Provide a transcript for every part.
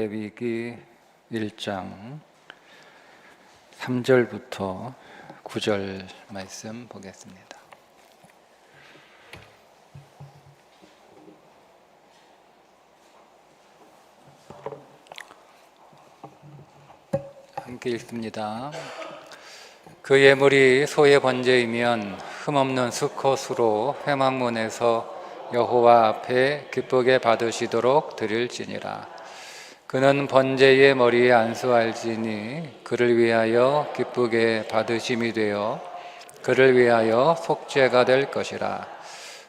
레위기 1장 3절부터 9절 말씀 보겠습니다. 함께 읽습니다. 그 예물이 소의 번제이면 흠없는 수컷으로 회막문에서 여호와 앞에 기쁘게 받으시도록 드릴지니라. 그는 번제의 머리에 안수할지니 그를 위하여 기쁘게 받으심이 되어 그를 위하여 속죄가 될 것이라.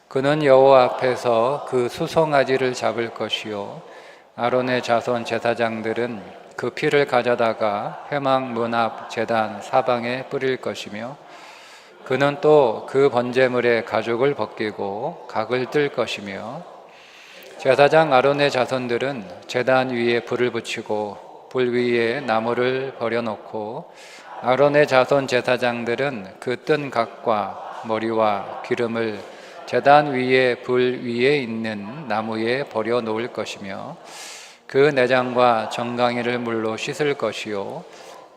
그는 여호와 앞에서 그 수송아지를 잡을 것이요 아론의 자손 제사장들은 그 피를 가져다가 회막 문 앞 제단 사방에 뿌릴 것이며 그는 또 그 번제물의 가죽을 벗기고 각을 뜰 것이며 제사장 아론의 자손들은 제단 위에 불을 붙이고 불 위에 나무를 버려놓고 아론의 자손 제사장들은 그 뜬 각과 머리와 기름을 제단 위에 불 위에 있는 나무에 버려놓을 것이며 그 내장과 정강이를 물로 씻을 것이요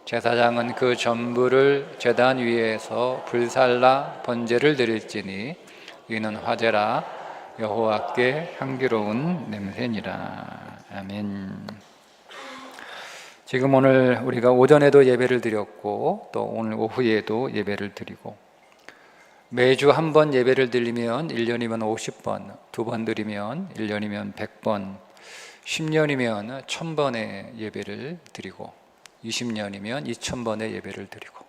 제사장은 그 전부를 제단 위에서 불살라 번제를 드릴지니 이는 화제라 여호와께 향기로운 냄새니라. 아멘. 지금 오늘 우리가 오전에도 예배를 드렸고 또 오늘 오후에도 예배를 드리고 매주 한 번 예배를 드리면 1년이면 50번, 두 번 드리면 1년이면 100번, 10년이면 1000번의 예배를 드리고 20년이면 2000번의 예배를 드리고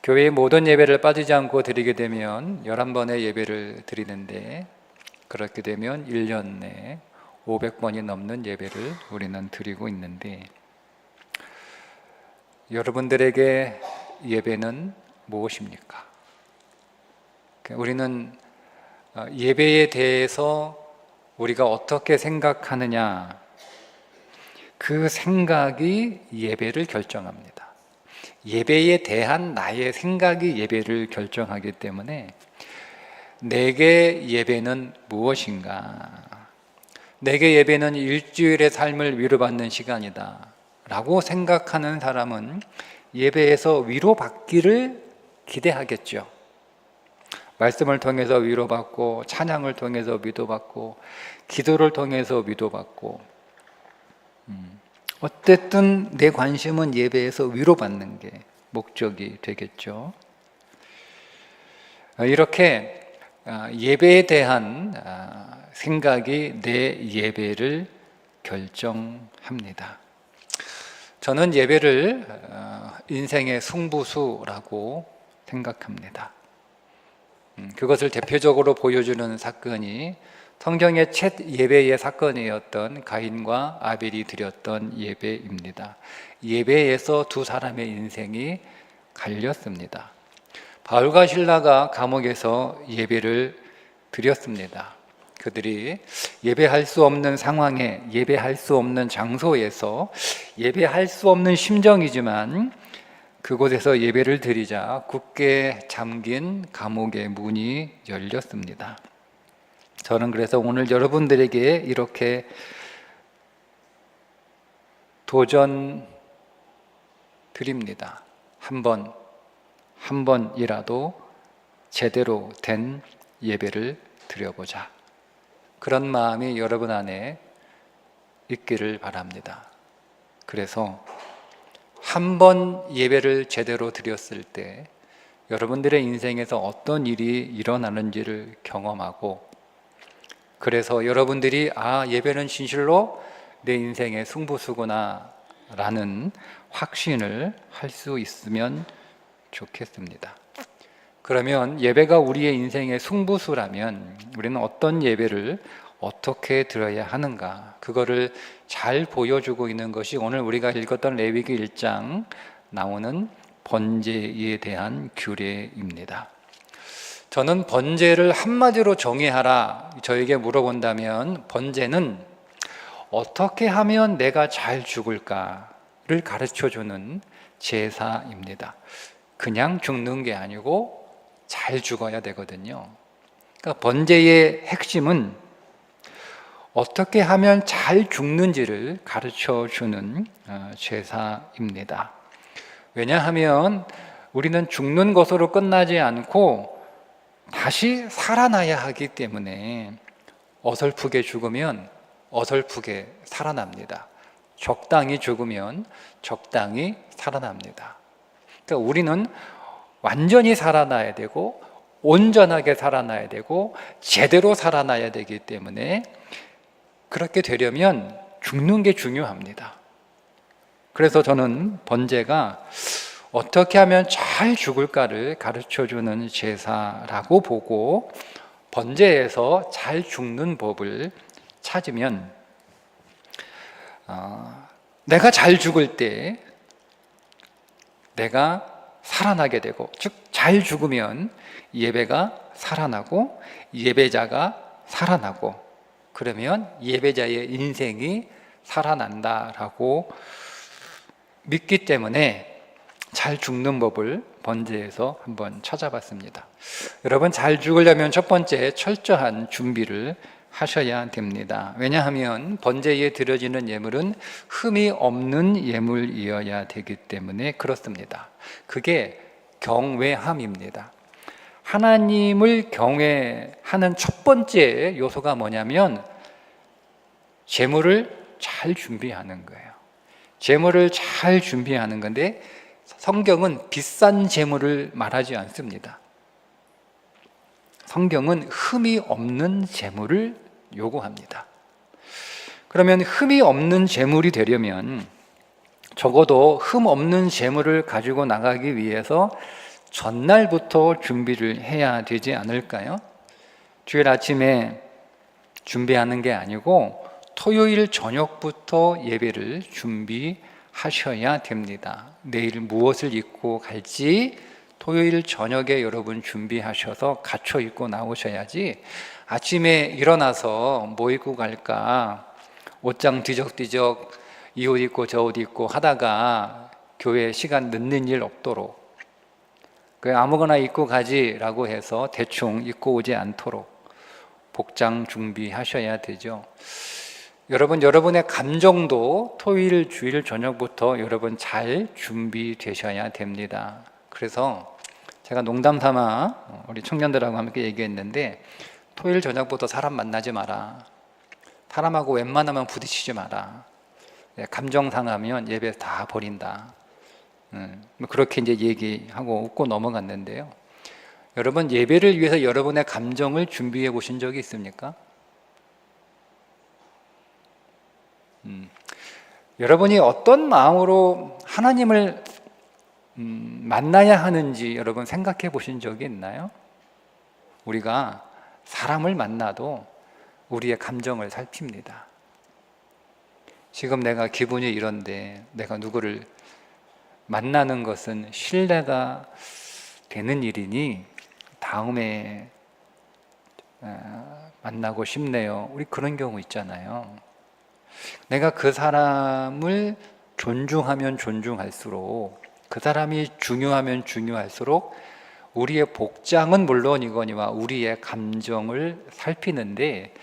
교회의 모든 예배를 빠지지 않고 드리게 되면 11번의 예배를 드리는데 그렇게 되면 1년 내에 500번이 넘는 예배를 우리는 드리고 있는데 여러분들에게 예배는 무엇입니까? 우리는 예배에 대해서 우리가 어떻게 생각하느냐 그 생각이 예배를 결정합니다. 예배에 대한 나의 생각이 예배를 결정하기 때문에 내게 예배는 무엇인가? 내게 예배는 일주일의 삶을 위로받는 시간이다 라고 생각하는 사람은 예배에서 위로받기를 기대하겠죠. 말씀을 통해서 위로받고 찬양을 통해서 위로받고 기도를 통해서 위로받고 어쨌든 내 관심은 예배에서 위로받는 게 목적이 되겠죠. 이렇게 예배에 대한 생각이 내 예배를 결정합니다. 저는 예배를 인생의 승부수라고 생각합니다. 그것을 대표적으로 보여주는 사건이 성경의 첫 예배의 사건이었던 가인과 아벨이 드렸던 예배입니다. 예배에서 두 사람의 인생이 갈렸습니다. 바울과 실라가 감옥에서 예배를 드렸습니다. 그들이 예배할 수 없는 상황에, 예배할 수 없는 장소에서 예배할 수 없는 심정이지만 그곳에서 예배를 드리자 굳게 잠긴 감옥의 문이 열렸습니다. 저는 그래서 오늘 여러분들에게 이렇게 도전 드립니다. 한 번이라도 제대로 된 예배를 드려보자. 그런 마음이 여러분 안에 있기를 바랍니다. 그래서 한 번 예배를 제대로 드렸을 때 여러분들의 인생에서 어떤 일이 일어나는지를 경험하고 그래서 여러분들이 예배는 진실로 내 인생의 승부수구나 라는 확신을 할 수 있으면 좋겠습니다. 그러면 예배가 우리의 인생의 승부수라면 우리는 어떤 예배를 어떻게 드려야 하는가 그거를 잘 보여주고 있는 것이 오늘 우리가 읽었던 레위기 1장 나오는 번제에 대한 규례입니다. 저는 번제를 한마디로 정의하라 저에게 물어본다면 번제는 어떻게 하면 내가 잘 죽을까를 가르쳐주는 제사입니다. 그냥 죽는 게 아니고 잘 죽어야 되거든요. 그러니까 번제의 핵심은 어떻게 하면 잘 죽는지를 가르쳐 주는 제사입니다. 왜냐하면 우리는 죽는 것으로 끝나지 않고 다시 살아나야 하기 때문에 어설프게 죽으면 어설프게 살아납니다. 적당히 죽으면 적당히 살아납니다. 그러니까 우리는 완전히 살아나야 되고 온전하게 살아나야 되고 제대로 살아나야 되기 때문에 그렇게 되려면 죽는 게 중요합니다. 그래서 저는 번제가 어떻게 하면 잘 죽을까를 가르쳐주는 제사라고 보고 번제에서 잘 죽는 법을 찾으면 내가 잘 죽을 때 내가 살아나게 되고, 즉 잘 죽으면 예배가 살아나고 예배자가 살아나고, 그러면 예배자의 인생이 살아난다라고 믿기 때문에 잘 죽는 법을 번제에서 한번 찾아봤습니다. 여러분, 잘 죽으려면 첫 번째 철저한 준비를 하셔야 됩니다. 왜냐하면 번제에 드려지는 예물은 흠이 없는 예물이어야 되기 때문에 그렇습니다. 그게 경외함입니다. 하나님을 경외하는 첫 번째 요소가 뭐냐면 제물을 잘 준비하는 거예요. 제물을 잘 준비하는 건데 성경은 비싼 제물을 말하지 않습니다. 성경은 흠이 없는 제물을 요구합니다. 그러면 흠이 없는 제물이 되려면 적어도 흠 없는 제물을 가지고 나가기 위해서 전날부터 준비를 해야 되지 않을까요? 주일 아침에 준비하는 게 아니고 토요일 저녁부터 예배를 준비하셔야 됩니다. 내일 무엇을 입고 갈지 토요일 저녁에 여러분 준비하셔서 갖춰 입고 나오셔야지 아침에 일어나서 뭐 입고 갈까 옷장 뒤적뒤적 이 옷 입고 저 옷 입고 하다가 교회 시간 늦는 일 없도록 아무거나 입고 가지라고 해서 대충 입고 오지 않도록 복장 준비하셔야 되죠. 여러분, 여러분의 감정도 토요일 주일 저녁부터 여러분 잘 준비되셔야 됩니다. 그래서 제가 농담 삼아 우리 청년들하고 함께 얘기했는데 토요일 저녁부터 사람 만나지 마라. 사람하고 웬만하면 부딪히지 마라. 감정 상하면 예배 다 버린다. 그렇게 이제 얘기하고 웃고 넘어갔는데요. 여러분, 예배를 위해서 여러분의 감정을 준비해 보신 적이 있습니까? 여러분이 어떤 마음으로 하나님을 만나야 하는지 여러분 생각해 보신 적이 있나요? 우리가 사람을 만나도 우리의 감정을 살핍니다. 지금 내가 기분이 이런데 내가 누구를 만나는 것은 신뢰가 되는 일이니 다음에 만나고 싶네요. 우리 그런 경우 있잖아요. 내가 그 사람을 존중하면 존중할수록, 그 사람이 중요하면 중요할수록 우리의 복장은 물론이거니와 우리의 감정을 살피는데,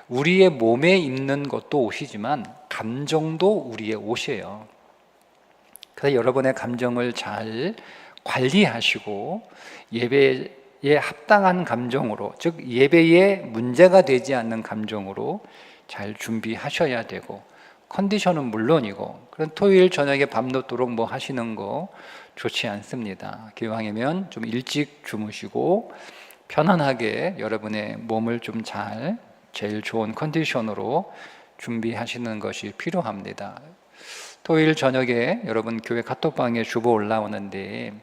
우리의 몸에 입는 것도 옷이지만 감정도 우리의 옷이에요. 그래서 여러분의 감정을 잘 관리하시고 예배에 합당한 감정으로, 즉 예배에 문제가 되지 않는 감정으로 잘 준비하셔야 되고, 컨디션은 물론이고, 그런 토요일 저녁에 밤늦도록 뭐 하시는 거 좋지 않습니다. 기왕이면 좀 일찍 주무시고 편안하게 여러분의 몸을 좀 제일 좋은 컨디션으로 준비하시는 것이 필요합니다. 토요일 저녁에 여러분 교회 카톡방에 주보 올라오는데,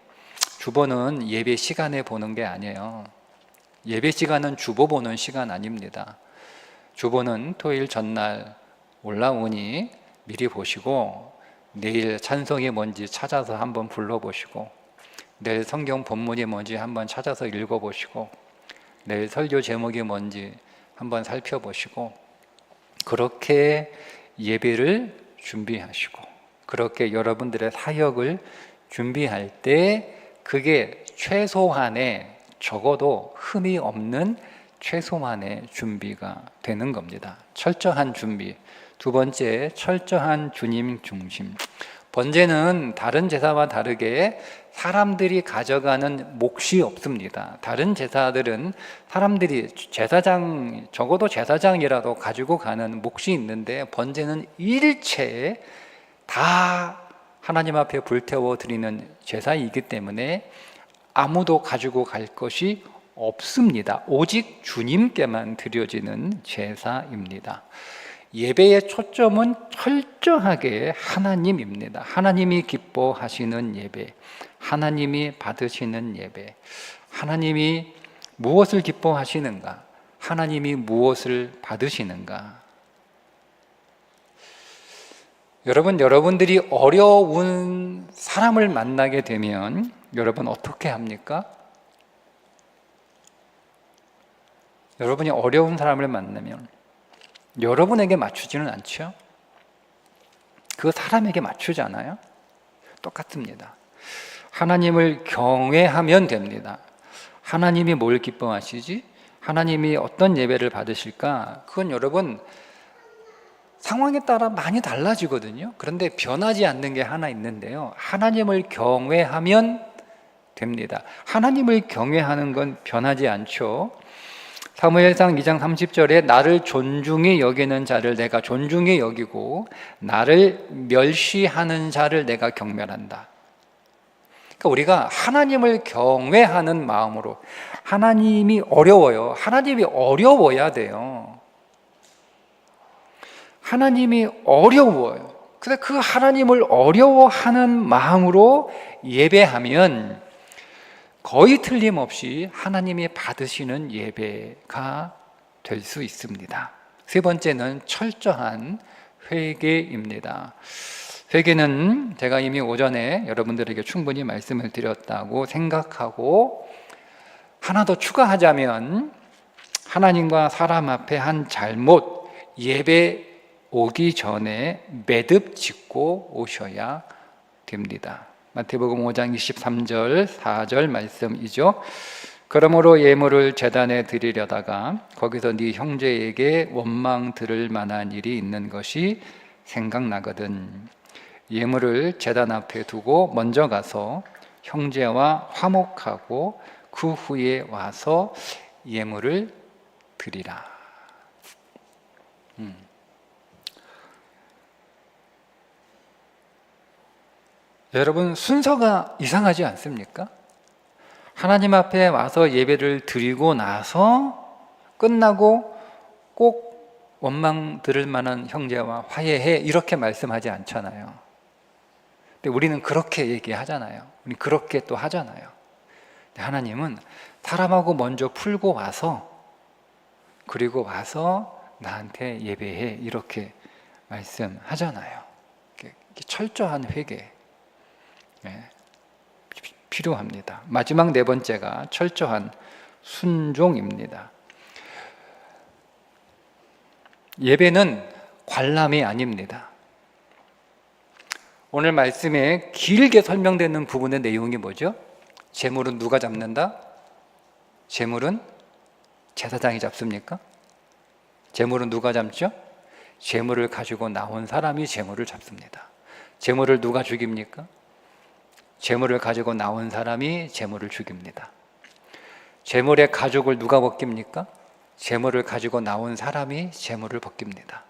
주보는 예배 시간에 보는 게 아니에요. 예배 시간은 주보 보는 시간 아닙니다. 주보는 토요일 전날 올라오니 미리 보시고 내일 찬송이 뭔지 찾아서 한번 불러보시고, 내일 성경 본문이 뭔지 한번 찾아서 읽어보시고, 내일 설교 제목이 뭔지 한번 살펴보시고, 그렇게 예배를 준비하시고 그렇게 여러분들의 사역을 준비할 때 그게 최소한의 적어도 흠이 없는 최소한의 준비가 되는 겁니다. 철저한 준비. 두 번째, 철저한 주님 중심. 번제는 다른 제사와 다르게 사람들이 가져가는 몫이 없습니다. 다른 제사들은 사람들이 제사장, 적어도 제사장이라도 가지고 가는 몫이 있는데, 번제는 일체 다 하나님 앞에 불태워 드리는 제사이기 때문에 아무도 가지고 갈 것이 없습니다. 오직 주님께만 드려지는 제사입니다. 예배의 초점은 철저하게 하나님입니다. 하나님이 기뻐하시는 예배, 하나님이 받으시는 예배, 하나님이 무엇을 기뻐하시는가, 하나님이 무엇을 받으시는가. 여러분들이 어려운 사람을 만나게 되면 여러분 어떻게 합니까? 여러분이 어려운 사람을 만나면 여러분에게 맞추지는 않죠? 그 사람에게 맞추잖아요? 똑같습니다. 하나님을 경외하면 됩니다. 하나님이 뭘 기뻐하시지? 하나님이 어떤 예배를 받으실까? 그건 여러분 상황에 따라 많이 달라지거든요. 그런데 변하지 않는 게 하나 있는데요. 하나님을 경외하면 됩니다. 하나님을 경외하는 건 변하지 않죠. 사무엘상 2장 30절에 나를 존중히 여기는 자를 내가 존중히 여기고 나를 멸시하는 자를 내가 경멸한다. 그러니까 우리가 하나님을 경외하는 마음으로, 하나님이 어려워요. 하나님이 어려워야 돼요. 하나님이 어려워요. 근데 그 하나님을 어려워하는 마음으로 예배하면 거의 틀림없이 하나님이 받으시는 예배가 될 수 있습니다. 세 번째는 철저한 회개입니다. 회개는 제가 이미 오전에 여러분들에게 충분히 말씀을 드렸다고 생각하고, 하나 더 추가하자면 하나님과 사람 앞에 한 잘못, 예배 오기 전에 매듭 짓고 오셔야 됩니다. 마태복음 5장 23절 4절 말씀이죠. 그러므로 예물을 제단에 드리려다가 거기서 네 형제에게 원망 들을 만한 일이 있는 것이 생각나거든. 예물을 제단 앞에 두고 먼저 가서 형제와 화목하고 그 후에 와서 예물을 드리라. 여러분, 순서가 이상하지 않습니까? 하나님 앞에 와서 예배를 드리고 나서 끝나고 꼭 원망 들을 만한 형제와 화해해, 이렇게 말씀하지 않잖아요. 근데 우리는 그렇게 얘기하잖아요. 우리 그렇게 또 하잖아요. 근데 하나님은 사람하고 먼저 풀고 와서, 그리고 와서 나한테 예배해, 이렇게 말씀하잖아요. 철저한 회개 필요합니다. 마지막 네 번째가 철저한 순종입니다. 예배는 관람이 아닙니다. 오늘 말씀에 길게 설명되는 부분의 내용이 뭐죠? 제물은 누가 잡는다? 제물은 제사장이 잡습니까? 제물은 누가 잡죠? 제물을 가지고 나온 사람이 제물을 잡습니다. 제물을 누가 죽입니까? 제물을 가지고 나온 사람이 제물을 죽입니다. 제물의 가죽을 누가 벗깁니까? 제물을 가지고 나온 사람이 제물을 벗깁니다.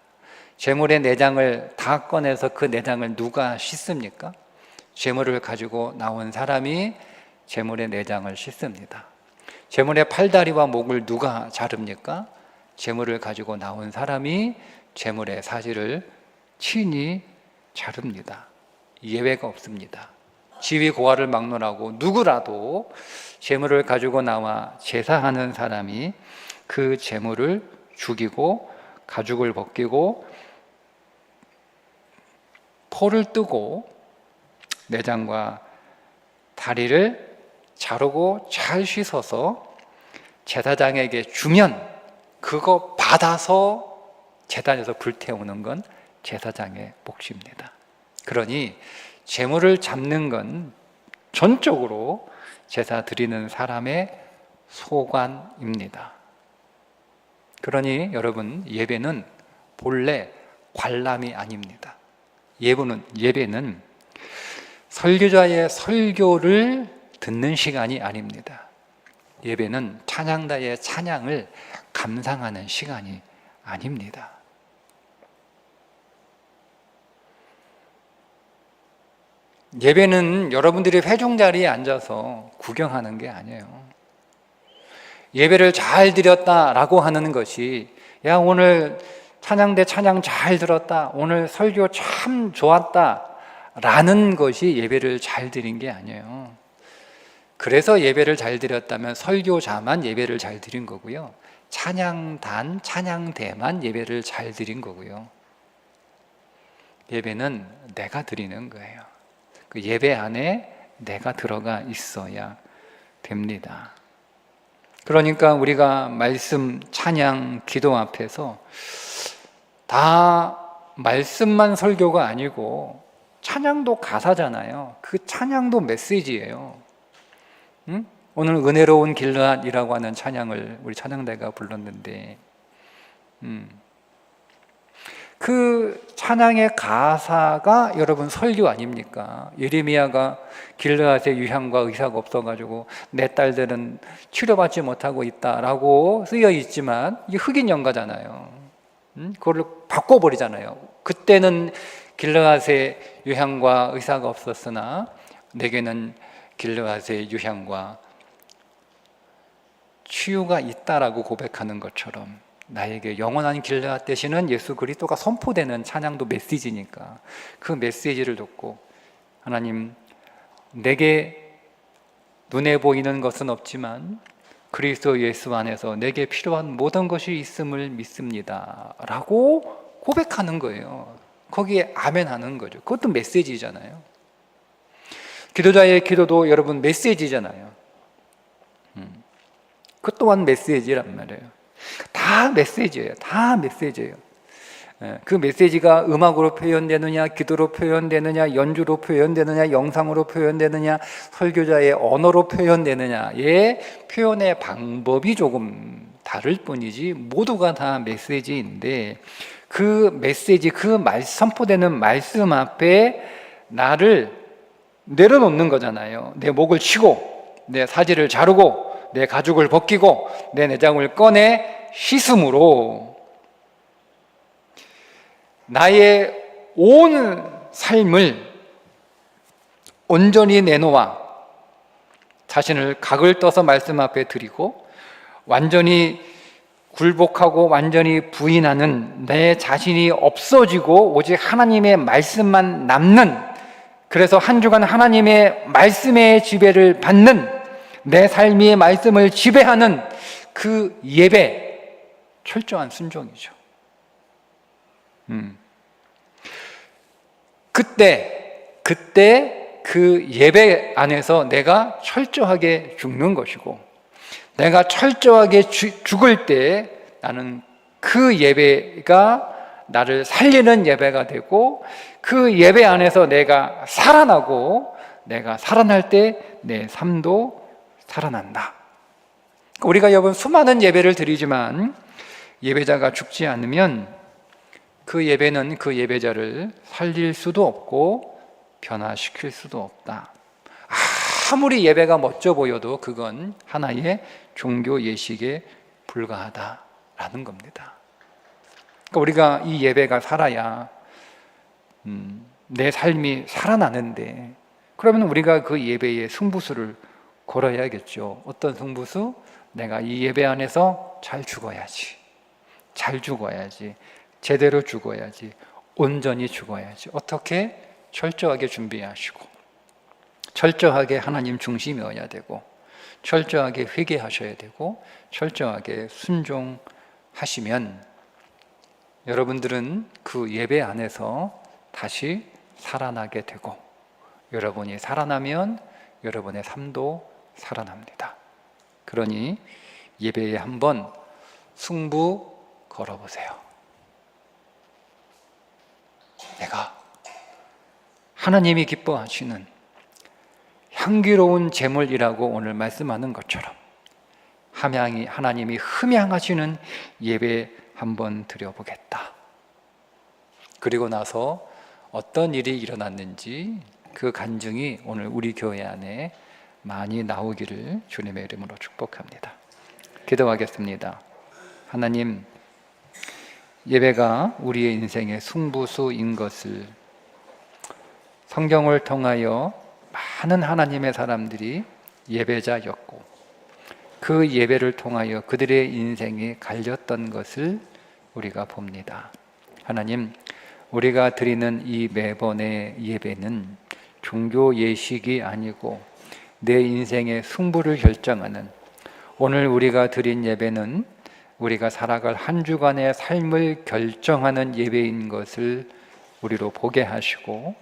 제물의 내장을 다 꺼내서 그 내장을 누가 씻습니까? 제물을 가지고 나온 사람이 제물의 내장을 씻습니다. 제물의 팔다리와 목을 누가 자릅니까? 제물을 가지고 나온 사람이 제물의 사지를 친히 자릅니다. 예외가 없습니다. 지위 고하를 막론하고 누구라도 제물을 가지고 나와 제사하는 사람이 그 제물을 죽이고 가죽을 벗기고 포를 뜨고 내장과 다리를 자르고 잘 씻어서 제사장에게 주면 그거 받아서 제단에서 불태우는 건 제사장의 몫입니다. 그러니 제물을 잡는 건 전적으로 제사 드리는 사람의 소관입니다. 그러니 여러분, 예배는 본래 관람이 아닙니다. 예배는 설교자의 설교를 듣는 시간이 아닙니다. 예배는 찬양자의 찬양을 감상하는 시간이 아닙니다. 예배는 여러분들이 회중 자리에 앉아서 구경하는 게 아니에요. 예배를 잘 드렸다라고 하는 것이, 야, 오늘 찬양대 찬양 잘 들었다, 오늘 설교 참 좋았다 라는 것이 예배를 잘 드린 게 아니에요. 그래서 예배를 잘 드렸다면 설교자만 예배를 잘 드린 거고요, 찬양단, 찬양대만 예배를 잘 드린 거고요. 예배는 내가 드리는 거예요. 그 예배 안에 내가 들어가 있어야 됩니다. 그러니까 우리가 말씀, 찬양, 기도 앞에서 다 말씀만 설교가 아니고 찬양도 가사잖아요. 그 찬양도 메시지예요. 응? 오늘 은혜로운 길르앗이라고 하는 찬양을 우리 찬양대가 불렀는데, 그 찬양의 가사가 여러분 설교 아닙니까? 예레미야가 길르앗의 유향과 의사가 없어가지고 내 딸들은 치료받지 못하고 있다라고 쓰여 있지만 이게 흑인 연가잖아요. 그걸 바꿔버리잖아요. 그때는 길르앗의 유향과 의사가 없었으나 내게는 길르앗의 유향과 치유가 있다라고 고백하는 것처럼 나에게 영원한 길르앗 되시는 예수 그리스도가 선포되는 찬양도 메시지니까 그 메시지를 듣고, 하나님, 내게 눈에 보이는 것은 없지만 그리스도 예수 안에서 내게 필요한 모든 것이 있음을 믿습니다 라고 고백하는 거예요. 거기에 아멘 하는 거죠. 그것도 메시지잖아요. 기도자의 기도도 여러분 메시지잖아요. 그것 또한 메시지란 말이에요. 다 메시지예요. 다 메시지예요. 그 메시지가 음악으로 표현되느냐, 기도로 표현되느냐, 연주로 표현되느냐, 영상으로 표현되느냐, 설교자의 언어로 표현되느냐의 표현의 방법이 조금 다를 뿐이지 모두가 다 메시지인데, 그 메시지, 그 선포되는 말씀 앞에 나를 내려놓는 거잖아요. 내 목을 치고, 내 사지를 자르고, 내 가죽을 벗기고, 내 내장을 꺼내 씻음으로 나의 온 삶을 온전히 내놓아 자신을 각을 떠서 말씀 앞에 드리고, 완전히 굴복하고 완전히 부인하는 내 자신이 없어지고 오직 하나님의 말씀만 남는, 그래서 한 주간 하나님의 말씀의 지배를 받는, 내 삶의 말씀을 지배하는 그 예배, 철저한 순종이죠. 그때 그 예배 안에서 내가 철저하게 죽는 것이고, 내가 철저하게 죽을 때 나는 그 예배가 나를 살리는 예배가 되고, 그 예배 안에서 내가 살아나고, 내가 살아날 때 내 삶도 살아난다. 우리가 여러분 수많은 예배를 드리지만 예배자가 죽지 않으면 그 예배는 그 예배자를 살릴 수도 없고 변화시킬 수도 없다. 아무리 예배가 멋져 보여도 그건 하나의 종교 예식에 불과하다라는 겁니다. 그러니까 우리가 이 예배가 살아야 내 삶이 살아나는데, 그러면 우리가 그 예배의 승부수를 걸어야겠죠. 어떤 승부수? 내가 이 예배 안에서 잘 죽어야지, 잘 죽어야지, 제대로 죽어야지, 온전히 죽어야지. 어떻게? 철저하게 준비하시고, 철저하게 하나님 중심이어야 되고, 철저하게 회개하셔야 되고, 철저하게 순종하시면 여러분들은 그 예배 안에서 다시 살아나게 되고, 여러분이 살아나면 여러분의 삶도 살아납니다. 그러니 예배에 한번 승부 걸어보세요. 내가 하나님이 기뻐하시는 향기로운 제물이라고 오늘 말씀하는 것처럼 하나님이 흠양하시는 예배 한번 드려보겠다. 그리고 나서 어떤 일이 일어났는지 그 간증이 오늘 우리 교회 안에 많이 나오기를 주님의 이름으로 축복합니다. 기도하겠습니다. 하나님, 예배가 우리의 인생의 승부수인 것을 성경을 통하여 많은 하나님의 사람들이 예배자였고 그 예배를 통하여 그들의 인생이 갈렸던 것을 우리가 봅니다. 하나님, 우리가 드리는 이 매번의 예배는 종교 예식이 아니고 내 인생의 승부를 결정하는, 오늘 우리가 드린 예배는 우리가 살아갈 한 주간의 삶을 결정하는 예배인 것을 우리로 보게 하시고,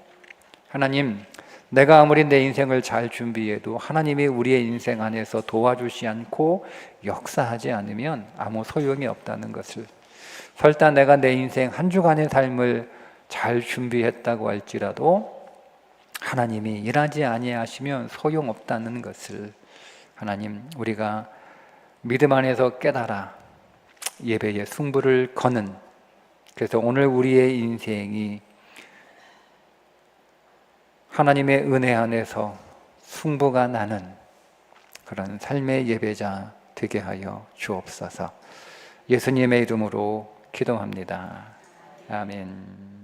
하나님, 내가 아무리 내 인생을 잘 준비해도 하나님이 우리의 인생 안에서 도와주지 않고 역사하지 않으면 아무 소용이 없다는 것을, 설사 내가 내 인생 한 주간의 삶을 잘 준비했다고 할지라도 하나님이 일하지 아니하시면 소용없다는 것을 하나님, 우리가 믿음 안에서 깨달아 예배의 승부를 거는, 그래서 오늘 우리의 인생이 하나님의 은혜 안에서 승부가 나는 그런 삶의 예배자 되게 하여 주옵소서. 예수님의 이름으로 기도합니다. 아멘.